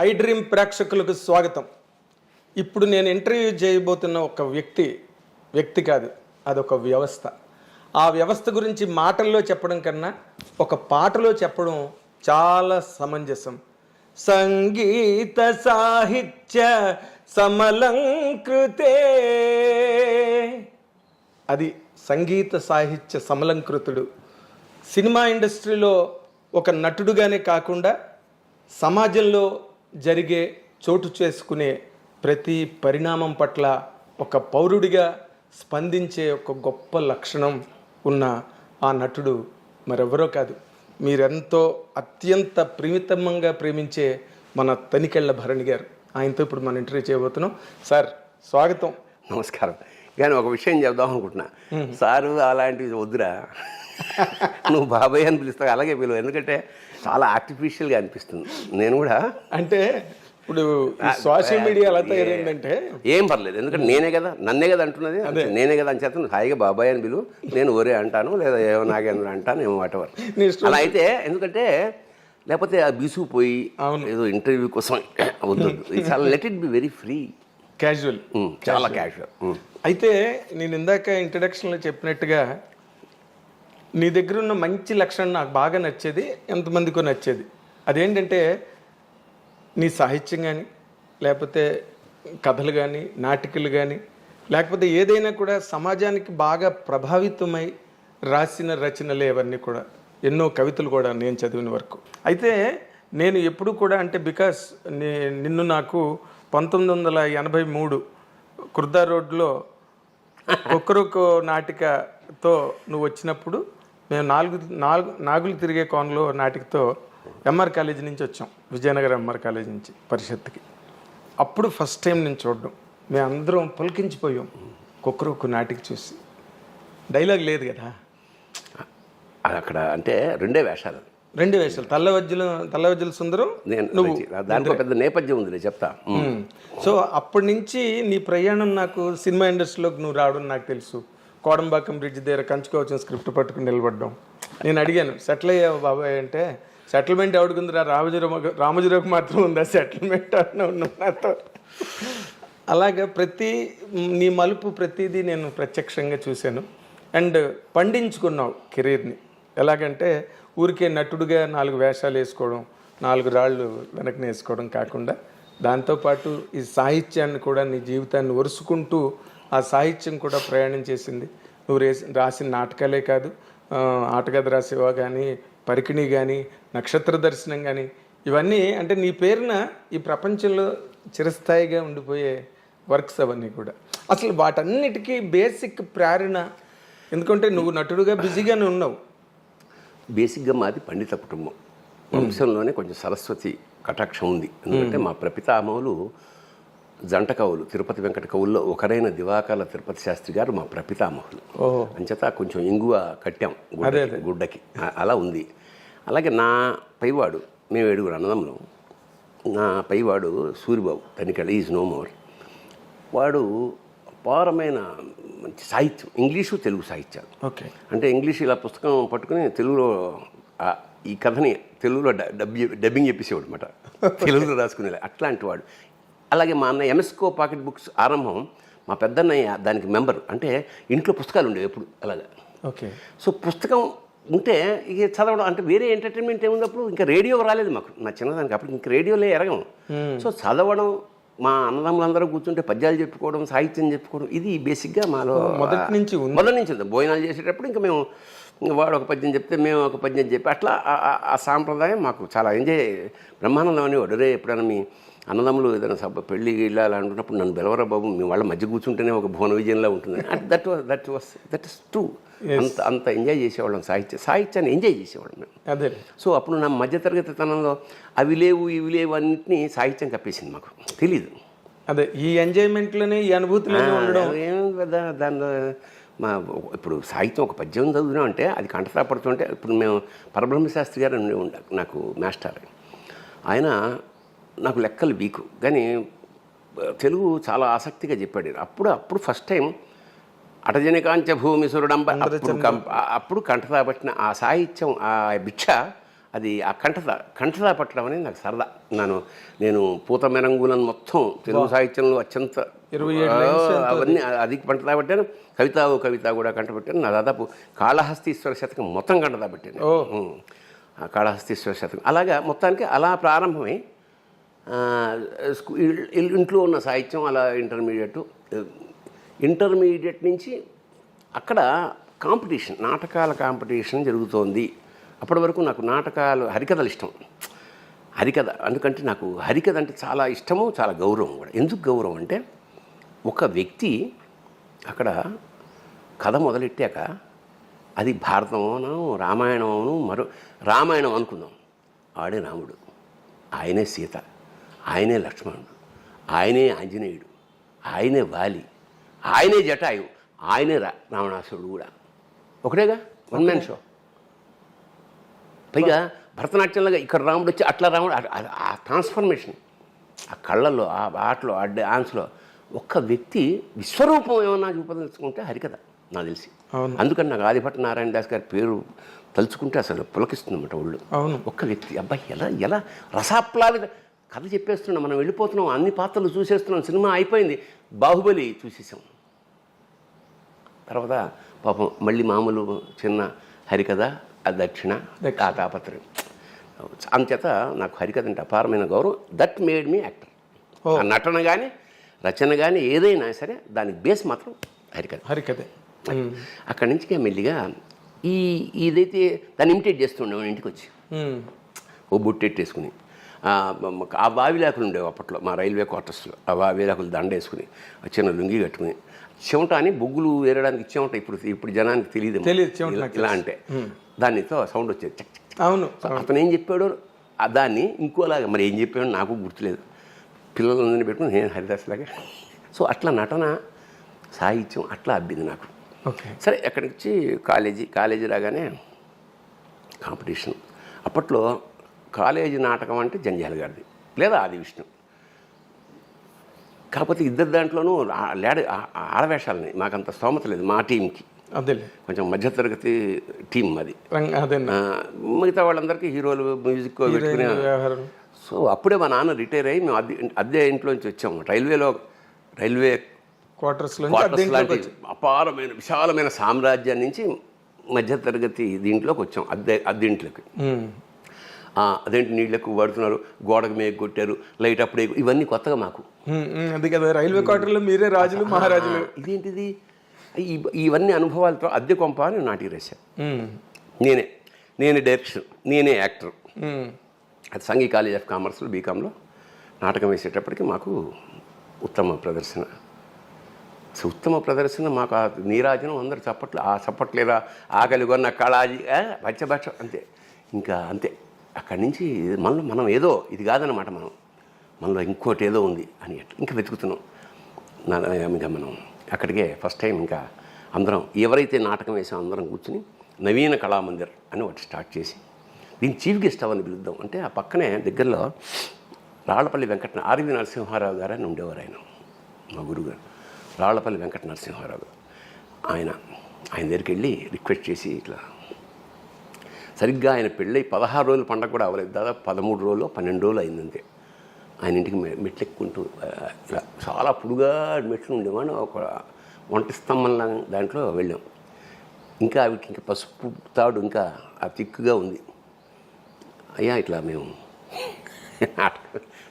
I dream ప్రేక్షకులకు స్వాగతం. ఇప్పుడు నేను ఇంటర్వ్యూ చేయబోతున్న ఒక వ్యక్తి కాదు, అదొక వ్యవస్థ. ఆ వ్యవస్థ గురించి మాటల్లో చెప్పడం కన్నా ఒక పాటలో చెప్పడం చాలా సమంజసం. సంగీత సాహిత్య సమలంకృతే, అది సంగీత సాహిత్య సమలంకృతుడు. సినిమా ఇండస్ట్రీలో ఒక నటుడుగానే కాకుండా సమాజంలో జరిగే చోటు చేసుకునే ప్రతి పరిణామం పట్ల ఒక పౌరుడిగా స్పందించే ఒక గొప్ప లక్షణం ఉన్న ఆ నటుడు మరెవరో కాదు, మీరెంతో అత్యంత ప్రియతమంగా ప్రేమించే మన తనికెళ్ళ భరణి గారు. ఆయనతో ఇప్పుడు మనం ఇంటర్వ్యూ చేయబోతున్నాం. సార్ స్వాగతం. నమస్కారం. కానీ ఒక విషయం చెప్దాం అనుకుంటున్నా. సారు అలాంటివి వద్దురా, నువ్వు బాబాయ్ అని పిలుస్తావు, అలాగే పిలువు. ఎందుకంటే చాలా ఆర్టిఫిషియల్గా అనిపిస్తుంది. నేను కూడా అంటే ఇప్పుడు సోషల్ మీడియా ఎలా తయారైందంటే ఏం పర్లేదు, ఎందుకంటే నేనే కదా, నన్నే కదా అంటున్నది, నేనే కదా అని చేస్తాను. హాయిగా బాబాయ్ అని పిలువు, నేను ఒరే అంటాను, లేదా ఏమో నాగేంద్ర అంటాను, ఏమో వాటెవర్ అలా అయితే. ఎందుకంటే లేకపోతే ఆ బిసుకుపోయి ఏదో ఇంటర్వ్యూ కోసం వద్దు. చాలా let it be very free, casual, చాలా క్యాజువల్. అయితే నేను ఇందాక ఇంట్రడక్షన్లో చెప్పినట్టుగా నీ దగ్గర ఉన్న మంచి లక్షణం నాకు బాగా నచ్చేది, ఎంతమందికో నచ్చేది. అదేంటంటే నీ సాహిత్యం కానీ, లేకపోతే కథలు కానీ, నాటికలు కానీ, లేకపోతే ఏదైనా కూడా సమాజానికి బాగా ప్రభావితమై రాసిన రచనలే అవన్నీ కూడా. ఎన్నో కవితలు కూడా నేను చదివిన వరకు. అయితే నేను ఎప్పుడు కూడా అంటే బికాస్ నిన్ను నాకు 1983 కుర్దా రోడ్లో ఒక్కరొక్క నాటికతో నువ్వు వచ్చినప్పుడు మేము నాగులు తిరిగే కోనలో నాటికతో ఎంఆర్ కాలేజీ నుంచి వచ్చాం, విజయనగరం ఎంఆర్ కాలేజీ నుంచి పరిషత్తుకి. అప్పుడు ఫస్ట్ టైం నేను చూడడం, మేము అందరం పులకించిపోయాం ఒక్కరొక్క నాటిక చూసి. డైలాగ్ లేదు కదా అక్కడ, అంటే రెండే వేషాలు. తల్లవజ్జల సుందరం, నువ్వు. దాంట్లో పెద్ద నేపథ్యం ఉంది, చెప్తా. సో అప్పటి నుంచి నీ ప్రయాణం, నాకు సినిమా ఇండస్ట్రీలోకి నువ్వు రావడం నాకు తెలుసు. కోడంబాకం బ్రిడ్జ్ దగ్గర కంచుకోవచ్చిన స్క్రిప్ట్ పట్టుకుని నిలబడ్డాం. నేను అడిగాను, సెటిల్ అయ్యావు బాబాయ్ అంటే, సెటిల్మెంట్ ఎవడుకుందిరా, రామోజీరావుకి మాత్రం ఉందా సెటిల్మెంట్ అన్న నాతో. అలాగా నీ మలుపు ప్రతిదీ నేను ప్రత్యక్షంగా చూశాను. అండ్ పండించుకున్నావు కెరీర్ని. ఎలాగంటే ఊరికే నటుడుగా 4 వేషాలు వేసుకోవడం, 4 రాళ్ళు వెనక్కి వేసుకోవడం కాకుండా, దాంతోపాటు ఈ సాహిత్యాన్ని కూడా, నీ జీవితాన్ని ఒరుసుకుంటూ ఆ సాహిత్యం కూడా ప్రయాణం చేసింది. నువ్వు రాసిన నాటకాలే కాదు, ఆటగద రాసేవా కానీ, పరికిణి కానీ, నక్షత్ర దర్శనం కానీ, ఇవన్నీ అంటే నీ పేరున ఈ ప్రపంచంలో చిరస్థాయిగా ఉండిపోయే వర్క్స్ అవన్నీ కూడా. అసలు వాటన్నిటికీ బేసిక్ ప్రేరణ, ఎందుకంటే నువ్వు నటుడుగా బిజీగానే ఉన్నావు. బేసిక్గా మాది పండిత కుటుంబం, వంశంలోనే కొంచెం సరస్వతి కటాక్షం ఉంది. ఎందుకంటే మా ప్రపితామహులు జంట కవులు, తిరుపతి వెంకట కవుల్లో ఒకరైన దివాకర్ల తిరుపతి శాస్త్రి గారు మా ప్రపితామహులు. అంచేత కొంచెం ఇంగువ కట్టాం గుడ్డకి, అలా ఉంది. అలాగే నా పైవాడు, మేము 7 అన్నదమ్ములు. నా పైవాడు Suribabu Tanikella, is no more. వాడు అపారమైన మంచి సాహిత్యం, ఇంగ్లీషు తెలుగు సాహిత్యాలు. ఓకే, అంటే ఇంగ్లీష్ ఇలా పుస్తకం పట్టుకుని తెలుగులో ఈ కథని తెలుగులో డబ్బింగ్ చెప్పేసేవాడు అనమాట, తెలుగులో రాసుకునే అట్లాంటి వాడు. అలాగే మా అన్న ఎంఎస్కో పాకెట్ బుక్స్ ఆరంభం, మా పెద్దన్నయ్య దానికి మెంబర్. అంటే ఇంట్లో పుస్తకాలు ఉండేవి ఎప్పుడు అలాగా. ఓకే, సో పుస్తకం ఉంటే ఇక చదవడం, అంటే వేరే ఎంటర్టైన్మెంట్ ఏమున్నప్పుడు ఇంకా రేడియో రాలేదు మాకు, నా చిన్నదానికి. అప్పుడు ఇంక రేడియోలే ఎరగం. సో చదవడం, మా అన్నదమ్ములందరూ కూర్చుంటే పద్యాలు చెప్పుకోవడం, సాహిత్యం చెప్పుకోవడం, ఇది బేసిక్గా మాలో మొదటి నుంచి ఉంది. భోజనాలు చేసేటప్పుడు ఇంకా మేము, వాడు ఒక పద్యం చెప్తే మేము ఒక పద్యం చెప్పి, అట్లా ఆ సాంప్రదాయం మాకు చాలా ఎంజాయ్, బ్రహ్మానందం అనేవాడు. రే ఎప్పుడైనా మీ అన్నదమ్ములు ఏదైనా సభ పెళ్ళి ఇళ్ళాలి అనుకున్నప్పుడు నన్ను బెలవరా బాబు, మీ వాళ్ళ మధ్య కూర్చుంటేనే ఒక భువన విజయంలా ఉంటుంది. That is true. అంత ఎంజాయ్ చేసేవాళ్ళం, సాహిత్యాన్ని ఎంజాయ్ చేసేవాళ్ళం మేము. అదే. సో అప్పుడు నా మధ్యతరగతి తనంలో అవి లేవు ఇవి లేవు అన్నింటినీ సాహిత్యం కప్పేసింది, మాకు తెలీదు. అదే, ఈ ఎంజాయ్మెంట్లోనే, ఈ అనుభూతిలోనే ఉండడం. ఏం కదా దానిలో మా ఇప్పుడు సాహిత్యం ఒక పద్యం చదువుతున్నాం అంటే అది కంఠతాపడుతుంటే, ఇప్పుడు మేము పరబ్రహ్మశాస్త్రి గారు నాకు మాస్టర్. ఆయన నాకు లెక్కలు వీకు, కానీ తెలుగు చాలా ఆసక్తిగా చెప్పాడు. అప్పుడు ఫస్ట్ టైం అటజనికాంచ భూమి సురుడంబ, అప్పుడు కంఠతా పట్టిన ఆ సాహిత్యం, ఆ భిక్ష అది ఆ కంఠత పట్టడం అనేది నాకు సరదా. నేను పూత మెరంగులను మొత్తం తెలుగు సాహిత్యంలో అత్యంత 27 అవన్నీ అది కంఠత పట్టాను. కవిత కూడా కంటపట్టాను. నా దాదాపు కాళహస్తీశ్వర శతకం మొత్తం కంఠత పట్టాను. కాళహస్తీశ్వర శతకం అలాగా మొత్తానికి అలా ప్రారంభమై ఇంట్లో ఉన్న సాహిత్యం అలా ఇంటర్మీడియట్ నుంచి అక్కడ కాంపిటీషన్, నాటకాల కాంపిటీషన్ జరుగుతోంది. అప్పటి వరకు నాకు నాటకాలు, హరికథలు ఇష్టం. ఎందుకంటే నాకు హరికథ అంటే చాలా ఇష్టము, చాలా గౌరవం కూడా. ఎందుకు గౌరవం అంటే ఒక వ్యక్తి అక్కడ కథ మొదలెట్టాక అది భారతమోనో రామాయణమోను రామాయణం అనుకుందాం, ఆడే రాముడు, ఆయనే సీత, ఆయనే లక్ష్మణుడు, ఆయనే ఆంజనేయుడు, ఆయనే వాలి, ఆయనే జటాయు, ఆయనే రావణాసురుడు కూడా ఒకటేగా, వన్ మ్యాన్ షో. పైగా భరతనాట్యంలాగా ఇక్కడ రాముడు వచ్చి అట్లా రాముడు, ఆ ట్రాన్స్ఫర్మేషన్, ఆ కళ్ళల్లో, ఆ ఆటలో, ఆ డాన్స్లో ఒక్క వ్యక్తి విశ్వరూపం ఏమన్నా చూపదలుచుకుంటే హరికథ నాకు తెలిసి. అందుకని నాకు ఆదిభట్ట నారాయణ దాస్ గారి పేరు తలుచుకుంటే అసలు పులకిస్తుందన్నమాట ఒళ్ళు. ఒక్క వ్యక్తి, అబ్బాయి ఎలా రసాప్లావిత కథ చెప్పేస్తున్నాం, మనం వెళ్ళిపోతున్నాం, అన్ని పాత్రలు చూసేస్తున్నాం, సినిమా అయిపోయింది, బాహుబలి చూసేసాం. తర్వాత పాపం మళ్ళీ మామూలు చిన్న హరికథ, ఆ దక్షిణ, ఆ తాపత్రయం. అంచేత నాకు హరికథ అంటే అపారమైన గౌరవం. That made me actor. ఆ నటన కానీ రచన కానీ ఏదైనా సరే దానికి బేస్ మాత్రం హరికథ. అక్కడి నుంచి మెల్లిగా ఇదైతే దాన్ని ఇమిటేట్ చేస్తుండే ఇంటికి వచ్చి ఓ బుట్టెట్టేసుకుని. ఆ వావిలాకులు ఉండేవి అప్పట్లో మా రైల్వే క్వార్టర్స్లో. ఆ వావిలాకులు దండ వేసుకుని చిన్న లుంగి కట్టుకుని చెమట అని బొగ్గులు వేరడానికి చెమట ఇప్పుడు జనానికి తెలియదు ఇలా అంటే దానితో సౌండ్ వచ్చేది చక్ చక్. అవును. అతను ఏం చెప్పాడో దాన్ని ఇంకోలాగా మరి ఏం చెప్పాడో నాకు గుర్తులేదు. పిల్లలందరినీ పెట్టుకుని నేను హరిదాస్లాగా. సో అట్లా నటన సాహిత్యం అట్లా అబ్బింది నాకు. సరే అక్కడి నుంచి కాలేజీ రాగానే కాంపిటీషన్. అప్పట్లో కాలేజీ నాటకం అంటే జంజాల గారిది లేదా ఆది విష్ణు. కాకపోతే ఇద్దరు దాంట్లోనూ ఆడవేషాలని మాకంత స్తోమత లేదు మా టీంకి. అదే కొంచెం మధ్యతరగతి టీం అది. మిగతా వాళ్ళందరికీ హీరోలు మ్యూజిక్ పెట్టుకునే. సో అప్పుడే మా నాన్న రిటైర్ అయ్యి మేము అద్దె ఇంట్లోంచి వచ్చాము. రైల్వే క్వార్టర్స్ లాంటి అపారమైన విశాలమైన సామ్రాజ్యం నుంచి మధ్యతరగతి దీంట్లోకి వచ్చాం, అద్దెంట్లోకి. అదేంటి నీళ్ళు ఎక్కువ పడుతున్నారు, గోడకు మేకు కొట్టారు, లైట్ అప్పుడే, ఇవన్నీ కొత్తగా మాకు. అది కదా రైల్వే క్వార్టర్లో మీరే రాజులు మహారాజులు. ఇదేంటిది, ఇవన్నీ అనుభవాలతో అద్దె కొంప అని నాటికి రాశాను. నేనే డైరెక్షన్, నేనే యాక్టర్. అది సంఘీ కాలేజ్ ఆఫ్ కామర్స్లో బీకాంలో నాటకం వేసేటప్పటికి మాకు ఉత్తమ ప్రదర్శన మాకు ఆ నీరాజనం అందరు చప్పట్లేదా ఆకలి కొన్న కళాజీ పచ్చభాష అంతే. ఇంకా అంతే. అక్కడి నుంచి మనం ఏదో ఇది కాదన్నమాట, మనలో ఇంకోటి ఏదో ఉంది అని ఇంకా వెతుకుతున్నాం. ఇంకా మనం అక్కడికే ఫస్ట్ టైం ఇంకా అందరం ఎవరైతే నాటకం వేసామో అందరం కూర్చుని నవీన కళామందిర్ అని ఒకటి స్టార్ట్ చేసి దీన్ని చీఫ్ గెస్ట్ అవని పిలుద్దాం అంటే ఆ పక్కనే దగ్గరలో రాళ్లపల్లి ఆర్వి నరసింహారావు గారు అని ఉండేవారు. ఆయన మా గురువుగారు రాళ్లపల్లి వెంకట నరసింహారావు గారు. ఆయన దగ్గరికి వెళ్ళి రిక్వెస్ట్ చేసి ఇట్లా సరిగ్గా ఆయన పెళ్ళి 16 రోజులు పండగ కూడా అవ్వలేదు, దాదాపు 13 రోజులు 12 రోజులు అయిందంతే. ఆయన ఇంటికి మెట్లు ఎక్కుంటూ ఇలా చాలా పొడుగా మెట్లు ఉండేవాడిని. ఒక వంట స్తంభంలా దాంట్లో వెళ్ళాం. ఇంకా అవికి ఇంకా పసుపు తాడు ఇంకా ఆ తిక్కుగా ఉంది. అయ్యా ఇట్లా మేము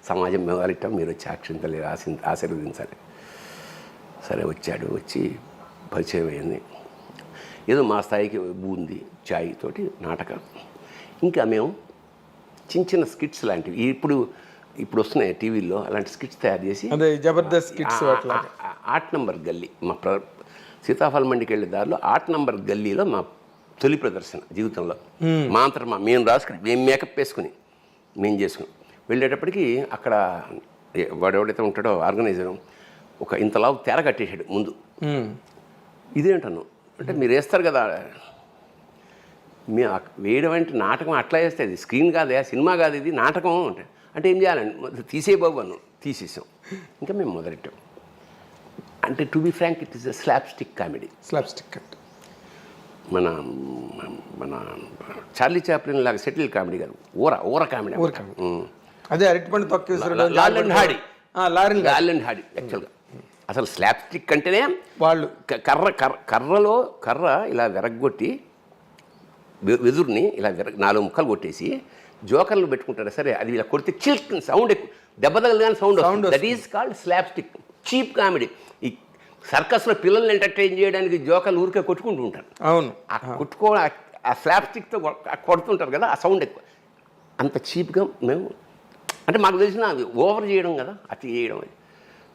సమాజం మెవాలిటాం, మీరు వచ్చి అక్షింతలు ఆశీర్వదించాలి. సరే వచ్చి పరిచయం అయింది. ఏదో మా స్థాయికి బూంది చాయ్ తోటి నాటకం. ఇంకా మేము చిన్న స్కిట్స్ లాంటివి ఇప్పుడు వస్తున్నాయి టీవీల్లో, అలాంటి స్కిట్స్ తయారు చేసి జబర్దస్త్ స్కిట్స్. 8 నంబర్ గల్లీ మా సీతాఫలం మండికి వెళ్ళే దారిలో 8 నంబర్ గల్లీలో మా తొలి ప్రదర్శన జీవితంలో. మా అంతటా మేము రాసుకుని మేము మేకప్ వేసుకుని మేము చేసుకుని వెళ్ళేటప్పటికి అక్కడ వాడెవడైతే ఉంటాడో ఆర్గనైజరు ఒక ఇంతలావు తెర కట్టేసాడు ముందు. ఇదేంటను అంటే మీరు వేస్తారు కదా, మేము వేయడం అంటే నాటకం అట్లా వేస్తే అది స్క్రీన్ కాదే, సినిమా కాదు, ఇది నాటకం అంటే ఏం చేయాలండి, తీసే బాబు అన్ను. తీసేసాం. ఇంకా మేము మొదలెట్టాం. అంటే to be frank it is a slapstick comedy. Slapstick అంటే మన మన చార్లీ చాప్లిన్ లాగా సెటిల్ కామెడీ కాదు, ఊర కామెడీ. అదే అరటిపండు తొక్క లారెల్ అండ్ హార్డీ. లారెల్ యాక్చువల్గా అసలు స్లాప్ స్టిక్ అంటేనే వాళ్ళు కర్ర ఇలా విరగ్గొట్టి వెదురుని ఇలా 4 ముక్కలు కొట్టేసి జోకర్లు పెట్టుకుంటారు. సరే అది ఇలా కొడితే చిల్క్ సౌండ్ ఎక్కువ, దెబ్బ తగలగానే sound. That is called slapstick, cheap comedy. ఈ సర్కస్లో పిల్లల్ని ఎంటర్టైన్ చేయడానికి జోకర్లు ఊరికే కొట్టుకుంటూ ఉంటారు. అవును, ఆ స్లాప్ స్టిక్తో కొడుతుంటారు కదా, ఆ సౌండ్ ఎక్కువ. అంత చీప్గా మేము, అంటే మాకు తెలిసిన అది ఓవర్ చేయడం కదా, అతి చేయడం. అది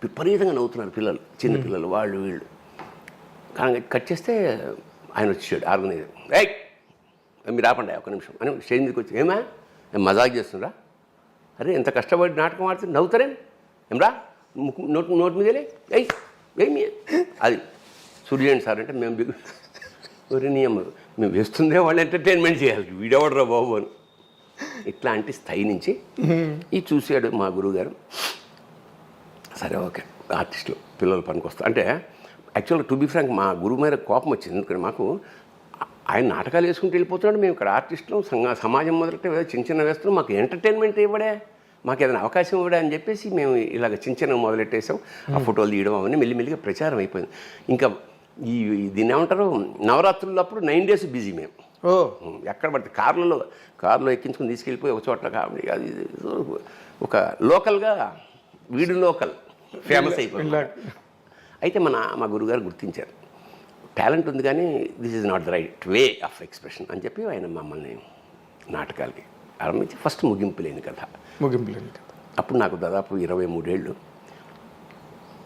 విపరీతంగా నవ్వుతున్నారు పిల్లలు, చిన్న పిల్లలు, వాళ్ళు వీళ్ళు. కానీ కట్ చేస్తే ఆయన వచ్చాడు ఆర్గనైజర్. ఏయ్ మీరు ఆపండి ఒక నిమిషం అని స్టేజ్ మీదకి వచ్చి, ఏమా మజాక్ చేస్తుండ్రా, అరే ఎంత కష్టపడి నాటకం ఆడుతుంది, నవ్వుతారేం ఏమ్రా, నోటి మీదలే ఏమి అది సూర్యండి సార్ అంటే మేము మేము వేస్తుందే వాళ్ళు ఎంటర్టైన్మెంట్ చేయాలి, వీడెవడరా బాబు అని. ఇట్లాంటి స్థాయి నుంచి ఈ చూశాడు మా గురువుగారు. సరే ఓకే, ఆర్టిస్టులు పిల్లలు పనికొస్తారు అంటే. యాక్చువల్గా టు బి ఫ్రాంక్ మా గురువు మీద కోపం వచ్చింది. ఎందుకంటే మాకు ఆయన నాటకాలు వేసుకుంటూ వెళ్ళిపోతున్నాడు, మేము ఇక్కడ ఆర్టిస్టులు సమాజం మొదలెట్టే చిన్న వేస్తున్నాం, మాకు ఎంటర్టైన్మెంట్ ఇవ్వడే, మాకు ఏదైనా అవకాశం ఇవ్వడా అని చెప్పేసి మేము ఇలాగ చిన్న మొదలెట్టేసాం. ఆ ఫోటోలు తీయడం అవన్నీ మెల్లిమెల్లిగా ప్రచారం అయిపోయింది. ఇంకా దీన్ని ఏమంటారు, నవరాత్రులు అప్పుడు 9 days బిజీ మేము. ఎక్కడ పడితే కారులో ఎక్కించుకుని తీసుకెళ్ళిపోయి ఒక చోట్ల కాబట్టి అది ఒక లోకల్గా వీడు లోకల్ ఫేమస్ అయిపోయింది. అయితే మా గురుగారు గుర్తించారు, టాలెంట్ ఉంది కానీ this is not the right way of expression అని చెప్పి ఆయన మమ్మల్ని నాటకాలకి ఆరంభించి ఫస్ట్ ముగింపు లేని కథ. అప్పుడు నాకు దాదాపు 23 ఏళ్ళు.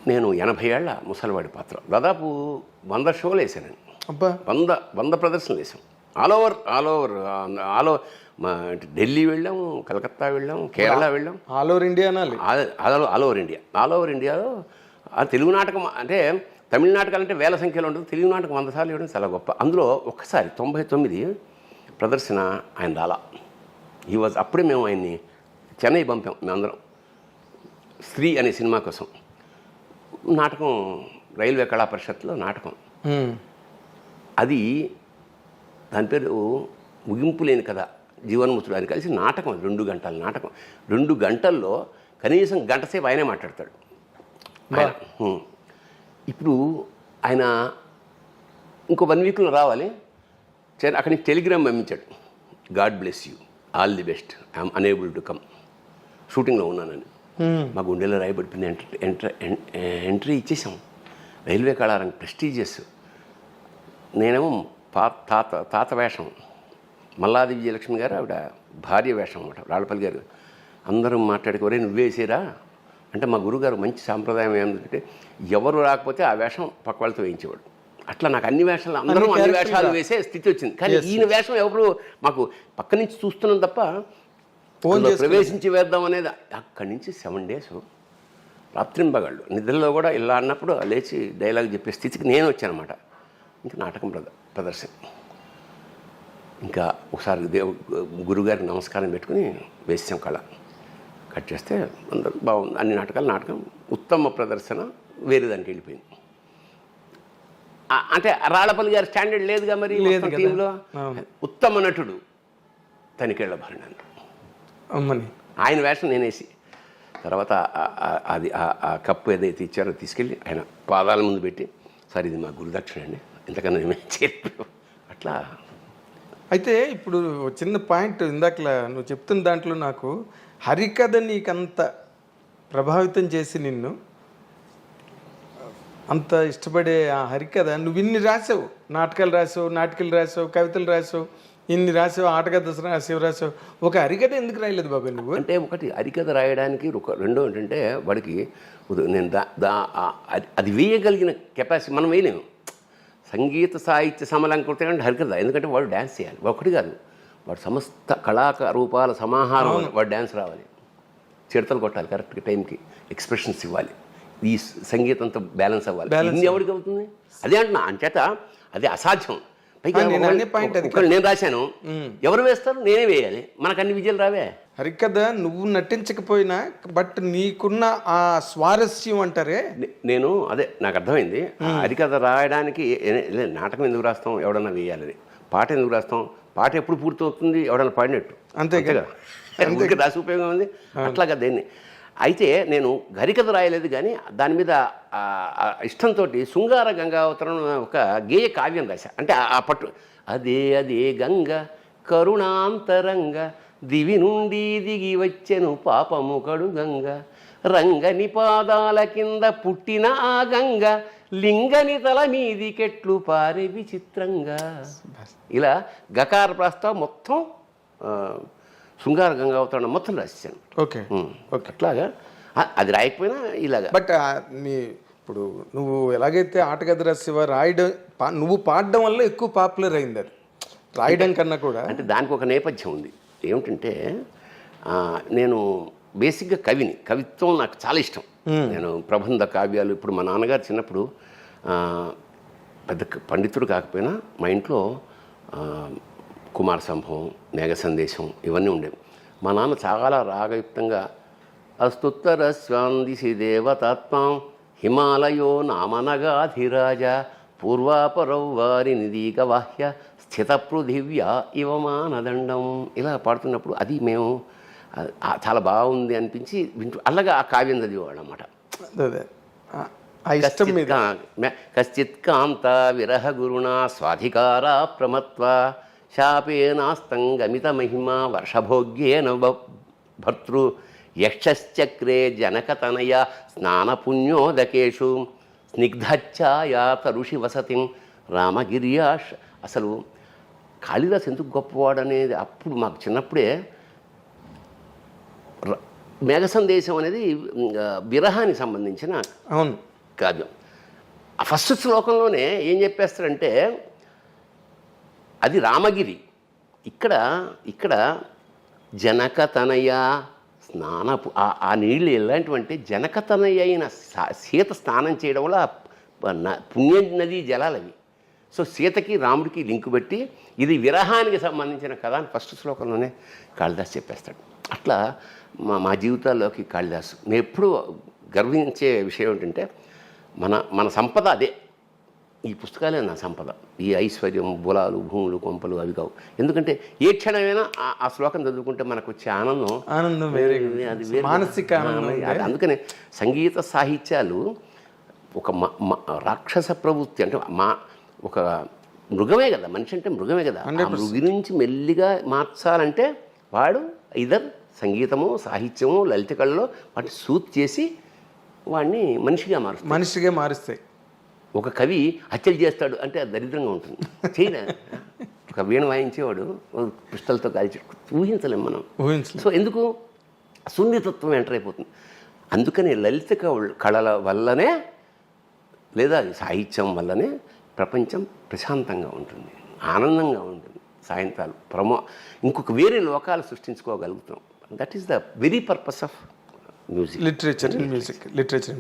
నేను 80 ఏళ్ల ముసలివాడి పాత్ర. దాదాపు 100 షోలు వేసానండి. 100 ప్రదర్శనలు వేసాం. ఆల్ ఓవర్ మా ఢిల్లీ వెళ్ళాం, కలకత్తా వెళ్ళాం, కేరళ వెళ్ళాం. ఆల్ ఓవర్ ఇండియా అనాలి. ఆల్ ఓవర్ ఇండియాలో తెలుగు నాటకం అంటే, తమిళ నాటకాలు అంటే వేల సంఖ్యలో ఉంటుంది, తెలుగు నాటకం 100 సార్లు ఇవ్వడం చాలా గొప్ప. అందులో ఒక్కసారి 99 ప్రదర్శన ఆయన రాలా. అప్పుడే మేము ఆయన్ని చెన్నై పంపాం మేమందరం, స్త్రీ అనే సినిమా కోసం. నాటకం రైల్వే కళా పరిషత్లో నాటకం. అది దాని పేరు ముగింపు లేని కథ, జీవన్ముతుడు అని కలిసి నాటకం. 2 గంటల నాటకం. 2 గంటల్లో కనీసం గంట సేపు ఆయనే మాట్లాడతాడు. ఇప్పుడు ఆయన ఇంకో 1 వీక్లో రావాలి. అక్కడి నుంచి టెలిగ్రామ్ పంపించాడు, God bless you, all the best, I'm unable to come, షూటింగ్లో ఉన్నానని. మా గుండెలో రాయబడిపోయింది. ఎంట్రీ ఇచ్చేసాం. రైల్వే కళారంగం ప్రెస్టీజియస్. నేనేమో తాత వేషం, మల్లాది విజయలక్ష్మి గారు ఆవిడ భార్య వేషం అన్నమాట, రాళ్ళపల్లి గారు. అందరూ మాట్లాడుకోరే నువ్వే వేసేరా అంటే, మా గురుగారు మంచి సాంప్రదాయం ఏంటంటే ఎవరు రాకపోతే ఆ వేషం పక్క వాళ్ళతో వేయించేవాడు. అట్లా నాకు అన్ని వేషాలు, అందరూ అన్ని వేషాలు వేసే స్థితి వచ్చింది. కానీ ఈయన వేషం ఎవరు మాకు పక్క నుంచి చూస్తున్నాం తప్ప ప్రవేశించి వేద్దాం అనేది. అక్కడి నుంచి 7 days రాత్రింబగళ్ళు నిద్రలో కూడా ఇలా అన్నప్పుడు లేచి డైలాగ్ చెప్పే స్థితికి నేను వచ్చానమాట. ఇంకా నాటకం ప్రదర్శన. ఇంకా ఒకసారి గురుగారికి నమస్కారం పెట్టుకుని వేసాం కళ. కట్ చేస్తే అందరూ బాగుంది, అన్ని నాటకం ఉత్తమ ప్రదర్శన వేరే దానికి వెళ్ళిపోయింది. అంటే రాళ్ళపల్లి గారి స్టాండర్డ్ లేదుగా మరి టీంలో. ఉత్తమ నటుడు తనికేళ్ల భరణి అమ్మని ఆయన వేషం నేనేసి, తర్వాత అది ఆ కప్పు ఏదైతే ఇచ్చారో తీసుకెళ్ళి ఆయన పాదాల ముందు పెట్టి, సార్ ఇది మా గురుదక్షిణ అండి, ఇంతకన్నా ఏమైనా చెప్పి అట్లా. అయితే ఇప్పుడు చిన్న పాయింట్, ఇందాకలా నువ్వు చెప్తున్న దాంట్లో నాకు హరికథ నీకంత ప్రభావితం చేసి నిన్ను అంత ఇష్టపడే ఆ హరికథ నువ్వు ఇన్ని రాసావు, నాటకాలు రాసావు, కవితలు రాసావు, ఇన్ని రాసావు, ఆటకథ రాసావు, ఒక హరికథ ఎందుకు రాయలేదు బాబాయ్ నువ్వు? అంటే ఒకటి హరికథ రాయడానికి, రెండో ఏంటంటే వాడికి నేను అది వేయగలిగిన కెపాసిటీ మనం వేయలేము. సంగీత సాహిత్య సమలంకృతం అంటే హరికథ, ఎందుకంటే వాడు డ్యాన్స్ చేయాలి. ఒకటి కాదు, వాడు సమస్త కళారూపాల సమాహారం, వాడు డ్యాన్స్ రావాలి, చిడతలు కొట్టాలి, కరెక్ట్గా టైంకి ఎక్స్ప్రెషన్స్ ఇవ్వాలి, ఈ సంగీతంతో బ్యాలెన్స్ అవ్వాలి. ఇన్ని ఎవరికి అవుతుంది? అదే అంటున్నా. అంచేత అది అసాధ్యం. పైగా నేను రాశాను, ఎవరు వేస్తారు? నేనే వేయాలి, మనకు అన్ని విజయాలు రావే. హరికథ నువ్వు నటించకపోయినా బట్ నీకున్న ఆ స్వారస్యం అంటారే. నేను అదే నాకు అర్థమైంది. హరికథ రాయడానికి నాటకం ఎందుకు రాస్తాం, ఎవడన్నా వేయాలని. పాట ఎందుకు రాస్తాం, పాట ఎప్పుడు పూర్తవుతుంది, ఎవడన్నా పాడినట్టు. అంతే కదా, అందుకే రాసి ఉపయోగం ఉంది. అట్లాగా దేన్ని అయితే నేను హరికథ రాయలేదు, కానీ దాని మీద ఇష్టంతో శృంగార గంగావతరం ఒక గేయ కావ్యం రాశా. అంటే ఆ పట్టు అదే అదే గంగ కరుణాంతరంగ దివి నుండి దిగి వచ్చెను పాపము కడు గంగ రంగని పాదాల కింద పుట్టిన ఆ గంగ లింగని తల మీది కెట్లు పారే విచిత్రంగా. ఇలా గకార ప్రస్తావం మొత్తం శృంగార గంగావతరణ మొత్తం రాశాను. Okay okay. అట్లాగా అది రాయకపోయినా ఇలాగా. బట్ నీ ఇప్పుడు నువ్వు ఎలాగైతే ఆటగది రాసేవా, రాయడం నువ్వు పాడడం వల్ల ఎక్కువ పాపులర్ అయింది. అది రాయడం కన్నా కూడా అంటే దానికి ఒక నేపథ్యం ఉంది. ఏమిటంటే నేను బేసిక్గా కవిని, కవిత్వం నాకు చాలా ఇష్టం. నేను ప్రబంధ కావ్యాలు, ఇప్పుడు మా నాన్నగారు చిన్నప్పుడు పెద్ద పండితుడు కాకపోయినా మా ఇంట్లో కుమార సంభవం, మేఘ సందేశం ఇవన్నీ ఉండేవి. మా నాన్న చాలా రాగయుక్తంగా అస్తుత్తర స్వాందిసి దేవతాత్మాం హిమాలయో నామనగాధిరాజ పూర్వాపరౌ వారి నిదీక వాహ్య స్థిత పృథివ్యా ఇవమానదండం ఇలా పాడుతున్నప్పుడు అది మేము చాలా బాగుంది అనిపించి వింటూ అలాగా ఆ కావ్యం చదివేవాళ్ళు అన్నమాట. కశ్చిత్ కాంత విరహ గురుణా స్వాధికారా ప్రమత్వ శాపేనాస్తం గమిత మహిమ వర్షభోగ్యేన భర్తృ యక్షశ్చక్రే జనకతనయ స్నానపుణ్యోదకేషు స్నిగ్ధఛాయా తరుషి వసతిం రామగిర్యాష్. అసలు కాళిదాస్ ఎందుకు గొప్పవాడనేది అప్పుడు మాకు చిన్నప్పుడే. మేఘ సందేశం అనేది విరహానికి సంబంధించిన అవును కావ్యం. ఆ ఫస్ట్ శ్లోకంలోనే ఏం చెప్పేస్తారంటే అది రామగిరి. ఇక్కడ జనకతనయ స్నానపు ఆ నీళ్ళు ఎలాంటివంటే జనకతనయ అయిన సీత స్నానం చేయడం వల్ల పుణ్య నదీ జలాలవి. సో సీతకి రాముడికి లింకు పెట్టి ఇది విరహానికి సంబంధించిన కథ అని ఫస్ట్ శ్లోకంలోనే కాళిదాస్ చెప్పేస్తాడు. అట్లా మా జీవితాల్లోకి కాళిదాసు. నేను ఎప్పుడూ గర్వించే విషయం ఏంటంటే మన సంపద అదే. ఈ పుస్తకాలే నా సంపద. ఈ ఐశ్వర్యం, బులాలు, భూములు, కొంపలు అవి కావు. ఎందుకంటే ఏ క్షణమైనా ఆ శ్లోకం చదువుకుంటే మనకు వచ్చే ఆనందం అది మానసిక ఆనందం. అందుకనే సంగీత సాహిత్యాలు ఒక రాక్షస ప్రవృత్తి, అంటే ఒక మృగమే కదా. మనిషి అంటే మృగమే కదా. ఆ మృగి నుంచి మెల్లిగా మార్చాలంటే వాడు ఇదర్ సంగీతము, సాహిత్యము, లలిత కళలో వాటిని సూట్ చేసి వాడిని మనిషిగా మారుస్తాయి. ఒక కవి హత్యలు చేస్తాడు అంటే అది దరిద్రంగా ఉంటుంది. చేయలే. ఒక వీణ వాయించేవాడు పుస్తలతో కాల్చి ఊహించలేం మనం. సో ఎందుకు సున్నితత్వం ఎంటర్ అయిపోతుంది. అందుకని లలిత కళల వల్లనే లేదా సాహిత్యం వల్లనే ప్రపంచం ప్రశాంతంగా ఉంటుంది, ఆనందంగా ఉంటుంది. సాయంత్రాలు ఇంకొక వేరే లోకాలు సృష్టించుకోగలుగుతాం. That is the very purpose of music, literature.